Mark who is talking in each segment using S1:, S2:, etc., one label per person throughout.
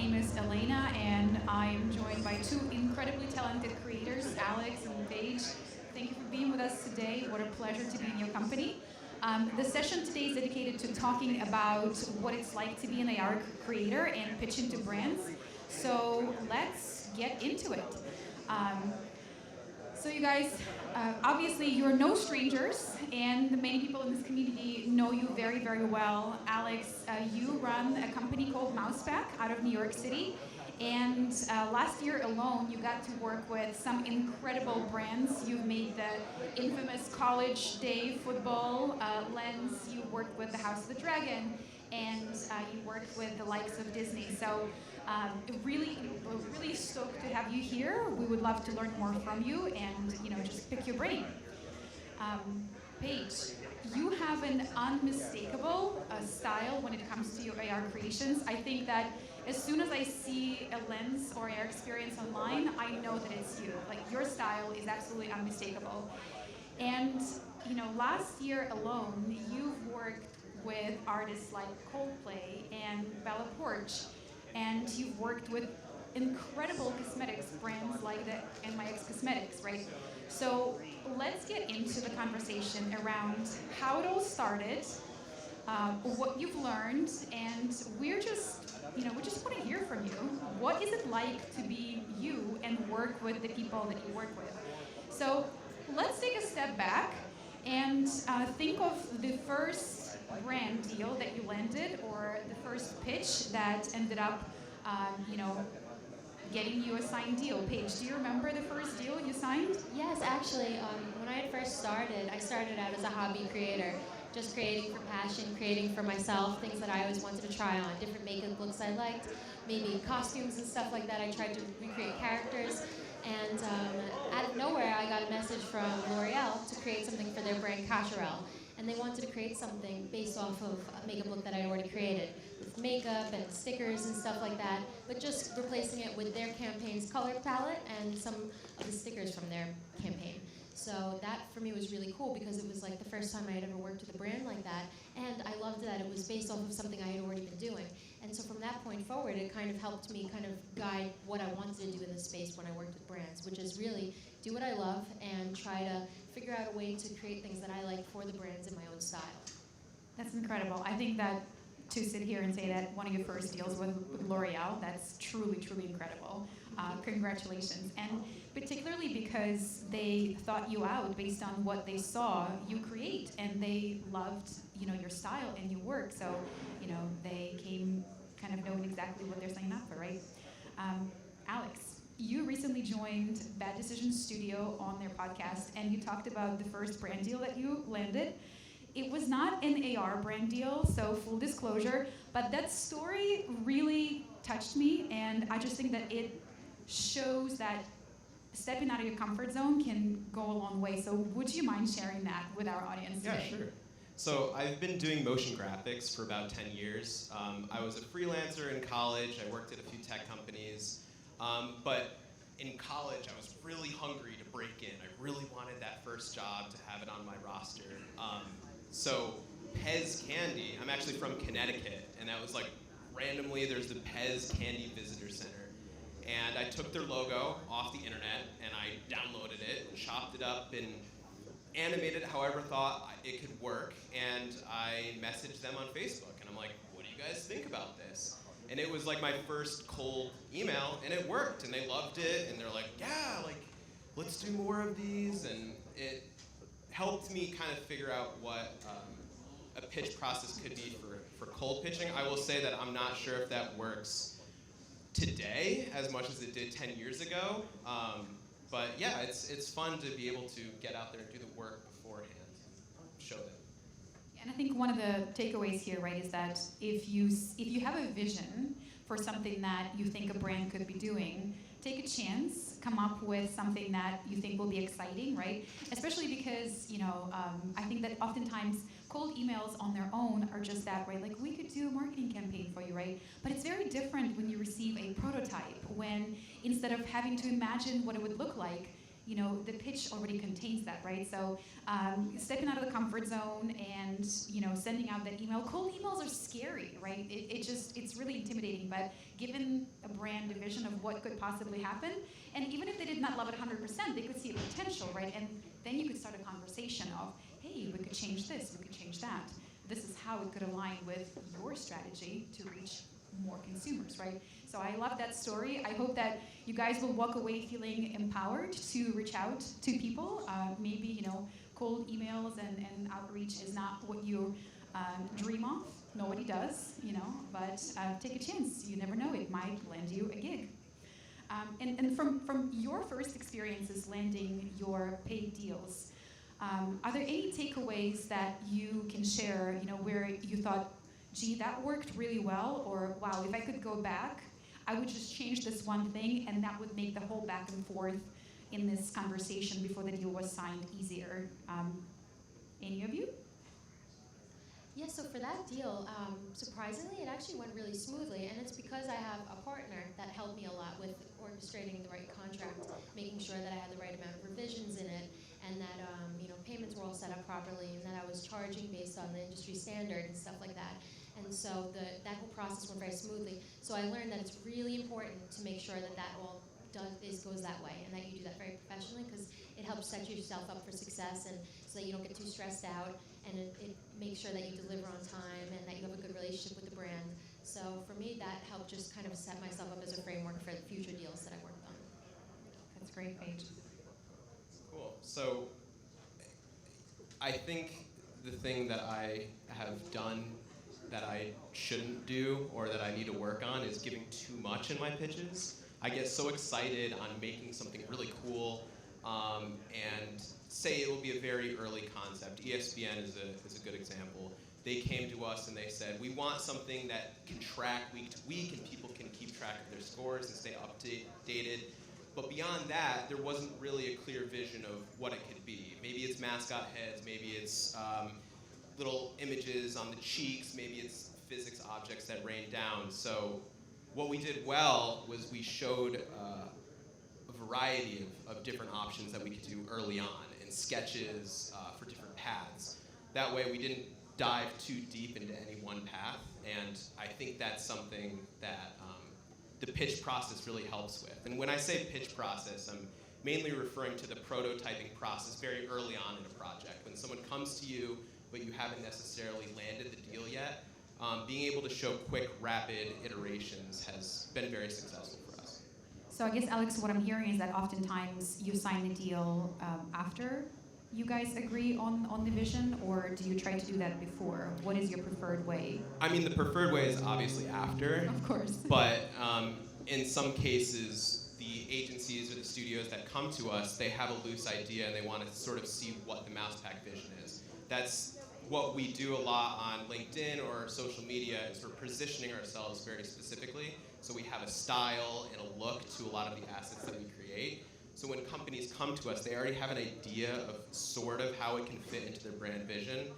S1: name is Elena, and I am joined by two incredibly talented creators, Alex and Paige. Thank you for being with us today. What a pleasure to be in your company. The session today is dedicated to talking about what it's like to be an AR creator and pitch into brands. So let's get into it. Um, so you guys, obviously you're no strangers, and many people in this community know you very, very well. Alex, you run a company called Mousepack out of New York City, and last year alone, you got to work with some incredible brands. You've made the infamous College Day football lens. You worked with the House of the Dragon, and you worked with the likes of Disney. So we're really stoked to have you here. We would love to learn more from you and just pick your brain. Paige, you have an unmistakable style when it comes to your AR creations. I think that as soon as I see a lens or AR experience online, I know that it's you. Like, your style is absolutely unmistakable. And last year alone, you've worked with artists like Coldplay and Bella Poarch, and you've worked with incredible cosmetics brands like the NYX Cosmetics, right? So let's get into the conversation around how it all started, what you've learned, and we just want to hear from you. What is it like to be you and work with the people that you work with? So let's take a step back and think of the first brand deal that you landed, or the first pitch that ended up, getting you a signed deal. Paige, do you remember the first deal you signed?
S2: Yes, actually, when I had first started, I started out as a hobby creator, just creating for passion, creating for myself, things that I always wanted to try on, different makeup looks I liked, maybe costumes and stuff like that. I tried to recreate characters, and out of nowhere, I got a message from L'Oreal to create something for their brand Cacharel. And they wanted to create something based off of a makeup look that I had already created, with makeup and stickers and stuff like that, but just replacing it with their campaign's color palette and some of the stickers from their campaign. So that for me was really cool, because it was like the first time I had ever worked with a brand like that, and I loved that it was based off of something I had already been doing. And so from that point forward, it kind of helped me kind of guide what I wanted to do in this space when I worked with brands, which is really do what I love and try to figure out a way to create things that I like for the brands in my own style.
S1: That's incredible. I think that to sit here and say that one of your first deals was with L'Oreal, that's truly, truly incredible. Congratulations. And particularly because they thought you out based on what they saw you create, and they loved, your style and your work. So, they came kind of knowing exactly what they're signing up for, right? Alex, you recently joined Bad Decisions Studio on their podcast, and you talked about the first brand deal that you landed. It was not an AR brand deal, so full disclosure, but that story really touched me, and I just think that it shows that stepping out of your comfort zone can go a long way. So would you mind sharing that with our audience today?
S3: Yeah, sure. So I've been doing motion graphics for about 10 years. I was a freelancer in college. I worked at a few tech companies. But in college, I was really hungry to break in. I really wanted that first job, to have it on my roster. So Pez Candy, I'm actually from Connecticut, and that was like, randomly, there's the Pez Candy Visitor Center. And I took their logo off the internet, and I downloaded it, and chopped it up, and animated it however thought it could work. And I messaged them on Facebook, and I'm like, what do you guys think about this? And it was like my first cold email, and it worked, and they loved it, and they're like, yeah, like, let's do more of these. And it helped me kind of figure out what a pitch process could be for cold pitching. I will say that I'm not sure if that works today as much as it did 10 years ago. But yeah, it's fun to be able to get out there and do the work beforehand and show them.
S1: And I think one of the takeaways here, right, is that if you have a vision for something that you think a brand could be doing, take a chance, come up with something that you think will be exciting, right? Especially because, I think that oftentimes cold emails on their own are just that, right? Like, we could do a marketing campaign for you, right? But it's very different when you receive a prototype, when instead of having to imagine what it would look like, the pitch already contains that, right? So stepping out of the comfort zone and, sending out that email. Cold emails are scary, right? It's really intimidating, but given a brand a vision of what could possibly happen, and even if they did not love it 100%, they could see a potential, right? And then you could start a conversation of, hey, we could change this, we could change that. This is how it could align with your strategy to reach more consumers, right? So I love that story. I hope that you guys will walk away feeling empowered to reach out to people. Maybe, cold emails and outreach is not what you dream of. Nobody does, but take a chance. You never know, it might land you a gig. And from your first experiences landing your paid deals, are there any takeaways that you can share, where you thought, gee, that worked really well, or wow, if I could go back, I would just change this one thing, and that would make the whole back and forth in this conversation before the deal was signed easier. Any of you?
S2: Yeah, so for that deal, surprisingly, it actually went really smoothly, and it's because I have a partner that helped me a lot with orchestrating the right contract, making sure that I had the right amount of revisions in it, and that payments were all set up properly, and that I was charging based on the industry standard and stuff like that. And so that whole process went very smoothly. So I learned that it's really important to make sure that all goes that way, and that you do that very professionally, because it helps set yourself up for success, and so that you don't get too stressed out, and it makes sure that you deliver on time and that you have a good relationship with the brand. So for me, that helped just kind of set myself up as a framework for the future deals that I worked on.
S1: That's great, Paige.
S3: Cool. So I think the thing that I have done that I shouldn't do or that I need to work on is giving too much in my pitches. I get so excited on making something really cool, and say it will be a very early concept. ESPN is a good example. They came to us and they said, we want something that can track week to week and people can keep track of their scores and stay updated. But beyond that, there wasn't really a clear vision of what it could be. Maybe it's mascot heads, maybe it's little images on the cheeks, maybe it's physics objects that rain down. So what we did well was we showed a variety of different options that we could do early on and sketches for different paths. That way we didn't dive too deep into any one path, and I think that's something that the pitch process really helps with. And when I say pitch process, I'm mainly referring to the prototyping process very early on in a project. When someone comes to you, but you haven't necessarily landed the deal yet, being able to show quick, rapid iterations has been very successful for us.
S1: So I guess, Alex, what I'm hearing is that oftentimes you sign the deal after you guys agree on the vision, or do you try to do that before? What is your preferred way?
S3: I mean, the preferred way is obviously after.
S1: Of course.
S3: But in some cases, the agencies or the studios that come to us, they have a loose idea and they want to sort of see what the Mousepack vision is. That's what we do a lot on LinkedIn or social media, is we're positioning ourselves very specifically. So we have a style and a look to a lot of the assets that we create. So when companies come to us, they already have an idea of sort of how it can fit into their brand vision.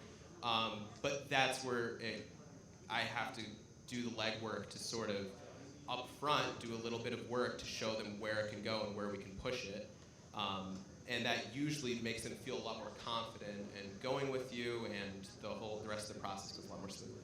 S3: But that's where I have to do the legwork to sort of up front do a little bit of work to show them where it can go and where we can push it. And that usually makes them feel a lot more confident in going with you, and the rest of the process goes a lot more smoothly.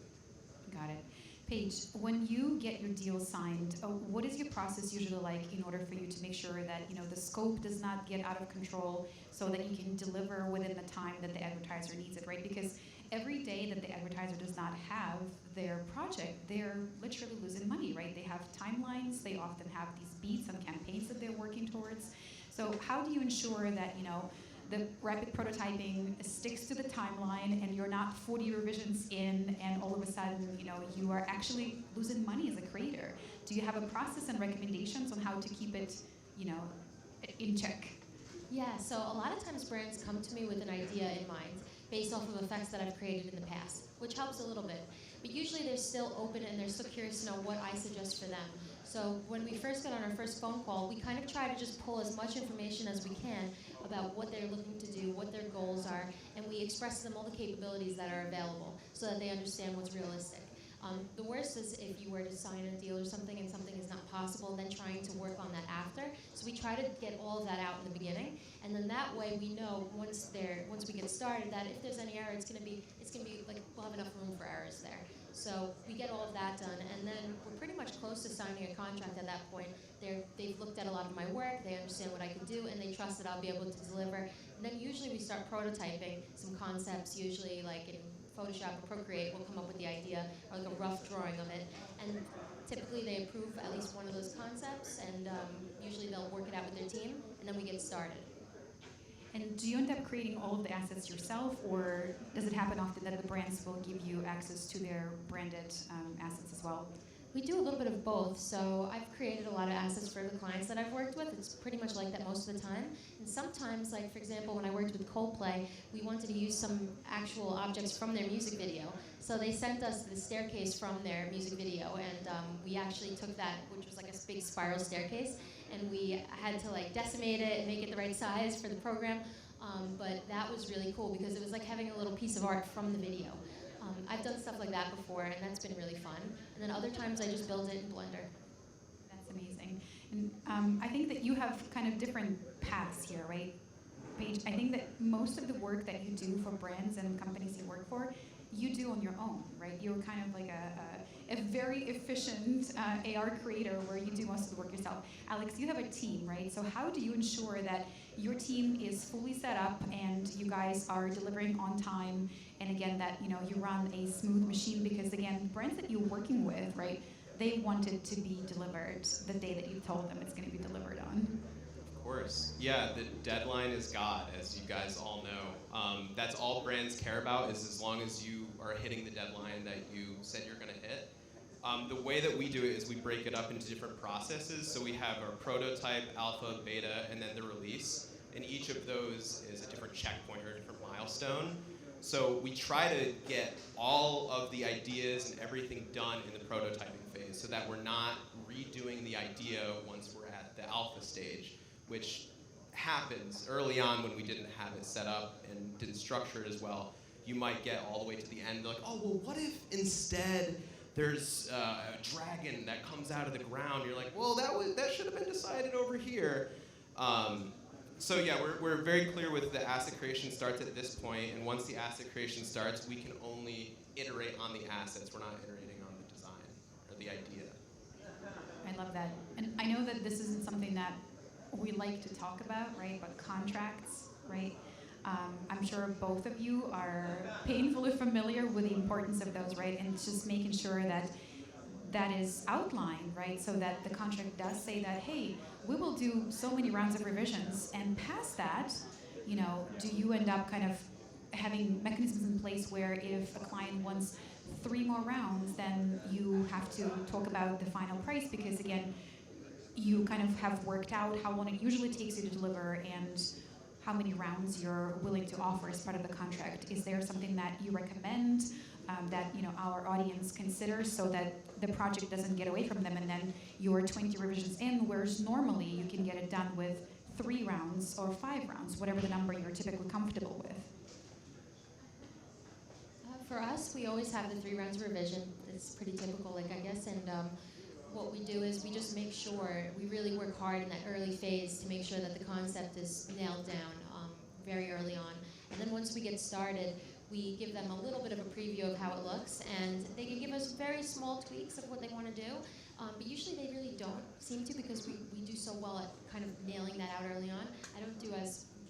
S1: Got it. Paige, when you get your deal signed, what is your process usually like in order for you to make sure that the scope does not get out of control, so that you can deliver within the time that the advertiser needs it, right? Because every day that the advertiser does not have their project, they're literally losing money, right? They have timelines, they often have these beats on campaigns that they're working towards. So how do you ensure that the rapid prototyping sticks to the timeline, and you're not 40 revisions in, and all of a sudden, you are actually losing money as a creator? Do you have a process and recommendations on how to keep it, in check?
S2: Yeah, so a lot of times brands come to me with an idea in mind based off of effects that I've created in the past, which helps a little bit. But usually they're still open and they're still curious to know what I suggest for them. So when we first got on our first phone call, we kind of try to just pull as much information as we can about what they're looking to do, what their goals are, and we express to them all the capabilities that are available so that they understand what's realistic. The worst is if you were to sign a deal or something and something is not possible, then trying to work on that after. So we try to get all of that out in the beginning, and then that way we know once we get started that if there's any error, it's gonna be like we'll have enough room for errors there. So we get all of that done, and then we're pretty much close to signing a contract at that point. They've looked at a lot of my work, they understand what I can do, and they trust that I'll be able to deliver. And then usually we start prototyping some concepts, usually like in Photoshop or Procreate, we'll come up with the idea, or like a rough drawing of it. And typically they approve at least one of those concepts, and usually they'll work it out with their team, and then we get started.
S1: And do you end up creating all of the assets yourself, or does it happen often that the brands will give you access to their branded assets as well?
S2: We do a little bit of both. So I've created a lot of assets for the clients that I've worked with. It's pretty much like that most of the time. And sometimes, like for example, when I worked with Coldplay, we wanted to use some actual objects from their music video. So they sent us the staircase from their music video, and we actually took that, which was like a big spiral staircase, and we had to like decimate it and make it the right size for the program. But that was really cool because it was like having a little piece of art from the video. I've done stuff like that before, and that's been really fun. And then other times I just build it in Blender.
S1: That's amazing. And I think that you have kind of different paths here, right, Paige? I think that most of the work that you do for brands and companies you work for, you do on your own, right? You're kind of like a very efficient AR creator where you do most of the work yourself. Alex, you have a team, right? So how do you ensure that your team is fully set up and you guys are delivering on time, and again that you run a smooth machine? Because again, brands that you're working with, right, they want it to be delivered the day that you told them it's going to be delivered on.
S3: Of course. Yeah, the deadline is God, as you guys all know. That's all brands care about, is as long as you are hitting the deadline that you said you're going to hit. The way that we do it is we break it up into different processes. So we have our prototype, alpha, beta, and then the release. And each of those is a different checkpoint or a different milestone. So we try to get all of the ideas and everything done in the prototyping phase so that we're not redoing the idea once we're at the alpha stage, which happens early on when we didn't have it set up and didn't structure it as well. You might get all the way to the end, like, oh, well, what if instead there's a dragon that comes out of the ground? You're like, well, that should have been decided over here. So yeah, we're very clear with the asset creation starts at this point, and once the asset creation starts, we can only iterate on the assets. We're not iterating on the design or the idea.
S1: I love that. And I know that this isn't something that we like to talk about, right? But contracts, right? I'm sure both of you are painfully familiar with the importance of those, right? And it's just making sure that that is outlined, right? So that the contract does say that, hey, we will do so many rounds of revisions, and past that, do you end up kind of having mechanisms in place where if a client wants 3 more rounds, then you have to talk about the final price, because again, you kind of have worked out how long it usually takes you to deliver and how many rounds you're willing to offer as part of the contract. Is there something that you recommend that our audience considers so that the project doesn't get away from them and then you're 20 revisions in, whereas normally you can get it done with 3 rounds or 5 rounds, whatever the number you're typically comfortable with?
S2: For us, we always have the 3 rounds of revision. It's pretty typical, I guess, and what we do is we just make sure, we really work hard in that early phase to make sure that the concept is nailed down very early on. And then once we get started, we give them a little bit of a preview of how it looks, and they can give us very small tweaks of what they want to do. But usually they really don't seem to, because we do so well at kind of nailing that out early on. I don't do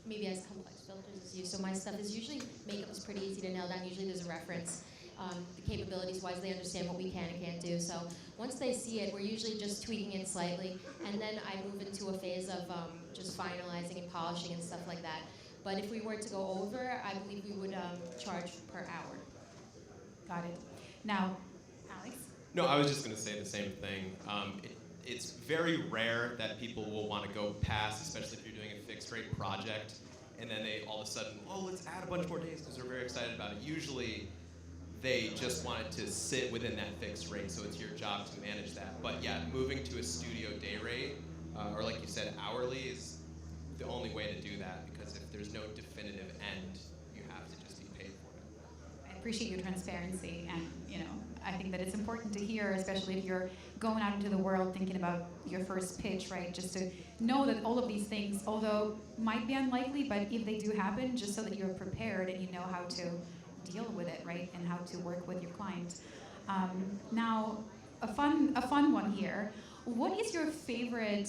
S2: maybe as complex filters as you, so my stuff is usually, makeup is pretty easy to nail down. Usually there's a reference. The capabilities-wise, they understand what we can and can't do. So once they see it, we're usually just tweaking it slightly, and then I move into a phase of just finalizing and polishing and stuff like that. But if we were to go over, I believe we would charge per hour.
S1: Got it. Now, Alex?
S3: No, I was just going to say the same thing. It's very rare that people will want to go past, especially if you're doing a fixed rate project, and then they all of a sudden, let's add a bunch more days because they're very excited about it. Usually, they just want it to sit within that fixed rate, so it's your job to manage that. But yeah, moving to a studio day rate, or like you said, hourly, is the only way to do that, because if there's no definitive end, you have to just be paid for it.
S1: I appreciate your transparency, and I think that it's important to hear, especially if you're going out into the world thinking about your first pitch, right? Just to know that all of these things, although might be unlikely, but if they do happen, just so that you're prepared and you know how to deal with it, right? And how to work with your client. Now, a fun one here. What is your favorite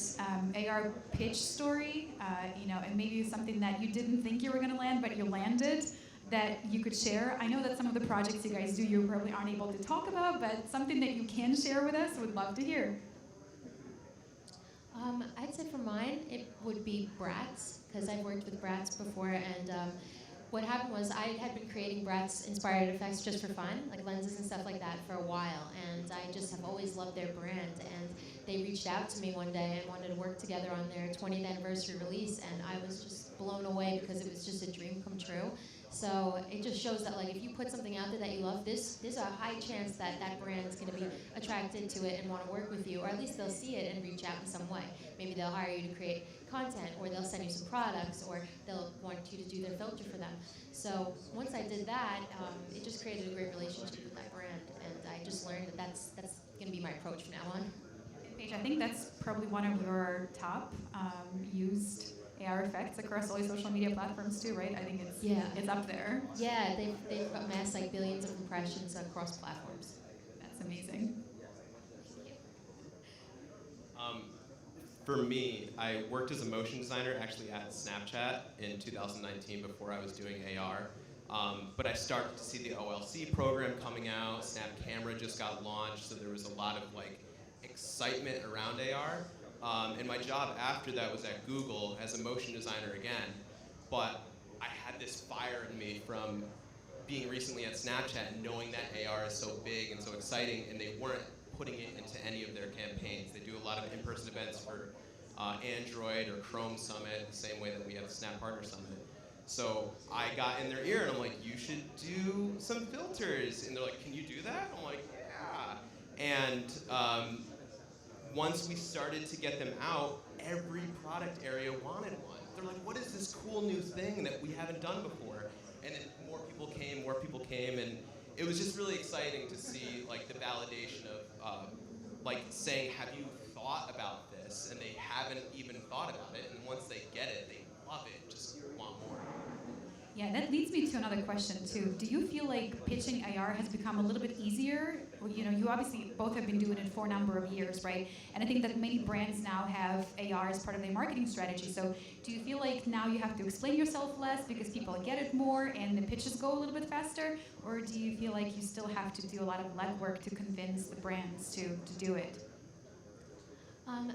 S1: AR pitch story? And maybe something that you didn't think you were going to land, but you landed, that you could share. I know that some of the projects you guys do, you probably aren't able to talk about, but something that you can share with us, would love to hear.
S2: I'd say for mine, it would be Bratz, because I've worked with Bratz before, and what happened was I had been creating Bratz-inspired effects just for fun, like lenses and stuff like that, for a while, and I just have always loved their brand, and they reached out to me one day and wanted to work together on their 20th anniversary release, and I was just blown away because it was just a dream come true. So it just shows that, like, if you put something out there that you love, there's a high chance that that brand is going to be attracted to it and want to work with you, or at least they'll see it and reach out in some way. Maybe they'll hire you to create content, or they'll send you some products, or they'll want you to do their filter for them. So once I did that, it just created a great relationship with that brand, and I just learned that that's going to be my approach from now on.
S1: Paige, I think that's probably one of your top used AR effects across all your social media platforms too, right? I think it's up there.
S2: Yeah, they've amassed like billions of impressions across platforms.
S1: That's amazing.
S3: For me, I worked as a motion designer actually at Snapchat in 2019 before I was doing AR. But I started to see the OLC program coming out. Snap Camera just got launched, so there was a lot of excitement around AR. And my job after that was at Google as a motion designer again. But I had this fire in me from being recently at Snapchat and knowing that AR is so big and so exciting, and they weren't putting it into any of their campaigns. They do a lot of in-person events for Android or Chrome Summit, the same way that we have a Snap Partner Summit. So I got in their ear and I'm like, you should do some filters. And they're like, can you do that? I'm like, yeah. And once we started to get them out, every product area wanted one. They're like, what is this cool new thing that we haven't done before? And then more people came, and it was just really exciting to see the validation of saying, have you thought about this? And they haven't even thought about it, and once they get it, they love it, just want more.
S1: Yeah, that leads me to another question too. Do you feel like pitching AR has become a little bit easier? You obviously both have been doing it for a number of years, right? And I think that many brands now have AR as part of their marketing strategy. So do you feel like now you have to explain yourself less because people get it more and the pitches go a little bit faster? Or do you feel like you still have to do a lot of legwork to convince the brands to do it?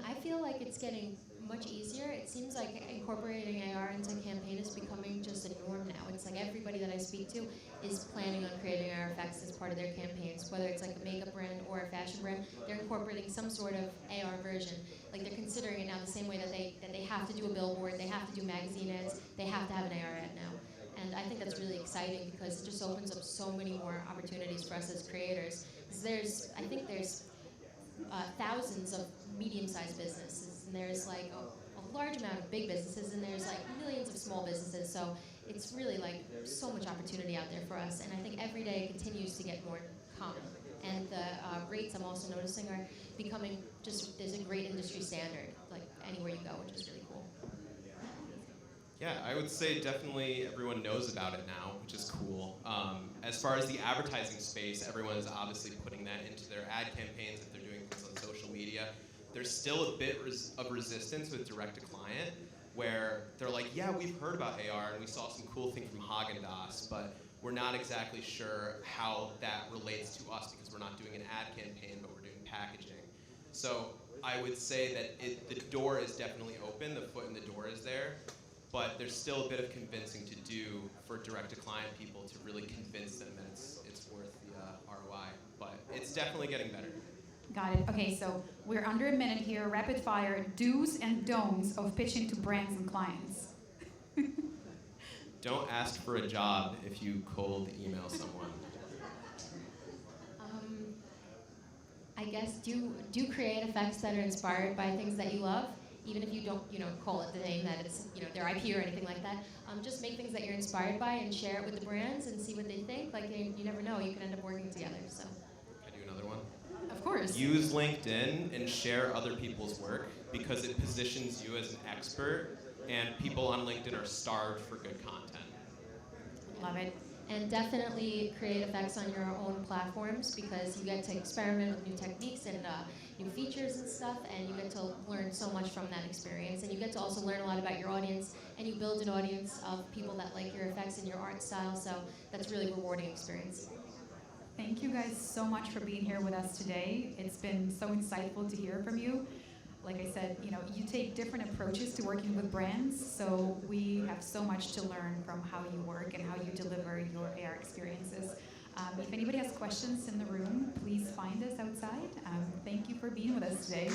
S2: I feel like it's getting much easier. It seems like incorporating AR into campaign is becoming just a norm now. It's like everybody that I speak to is planning on creating AR effects as part of their campaigns, whether it's like a makeup brand or a fashion brand. They're incorporating some sort of AR version. Like they're considering it now the same way that they have to do a billboard, they have to do magazine ads, they have to have an AR ad now. And I think that's really exciting because it just opens up so many more opportunities for us as creators. I think there's thousands of medium-sized businesses, and there's a large amount of big businesses, and there's millions of small businesses. So it's really so much opportunity out there for us, and I think every day it continues to get more common. And the rates I'm also noticing are becoming there's a great industry standard, anywhere you go, which is really cool.
S3: Yeah, I would say definitely everyone knows about it now, which is cool. As far as the advertising space, everyone is obviously putting that into their ad campaigns if they're doing things on social media. There's still a bit of resistance with direct-to-client, where they're like, yeah, we've heard about AR and we saw some cool thing from Haagen-Dazs, but we're not exactly sure how that relates to us because we're not doing an ad campaign, but we're doing packaging. So I would say that the door is definitely open, the foot in the door is there, but there's still a bit of convincing to do for direct-to-client people to really convince them that it's worth the ROI. But it's definitely getting better.
S1: Got it. Okay, so we're under a minute here. Rapid fire, do's and don'ts of pitching to brands and clients.
S3: Don't ask for a job if you cold email someone.
S2: I guess do create effects that are inspired by things that you love, even if you don't, call it the name that it's, their IP or anything like that. Just make things that you're inspired by and share it with the brands and see what they think. Like, you never know, you can end up working together. So.
S3: Can I do another one?
S1: Of course.
S3: Use LinkedIn and share other people's work because it positions you as an expert, and people on LinkedIn are starved for good content.
S1: Love it.
S2: And definitely create effects on your own platforms because you get to experiment with new techniques and new features and stuff, and you get to learn so much from that experience. And you get to also learn a lot about your audience, and you build an audience of people that like your effects and your art style, so that's a really rewarding experience.
S1: Thank you guys so much for being here with us today. It's been so insightful to hear from you. Like I said, you take different approaches to working with brands, so we have so much to learn from how you work and how you deliver your AR experiences. If anybody has questions in the room, please find us outside. Thank you for being with us today.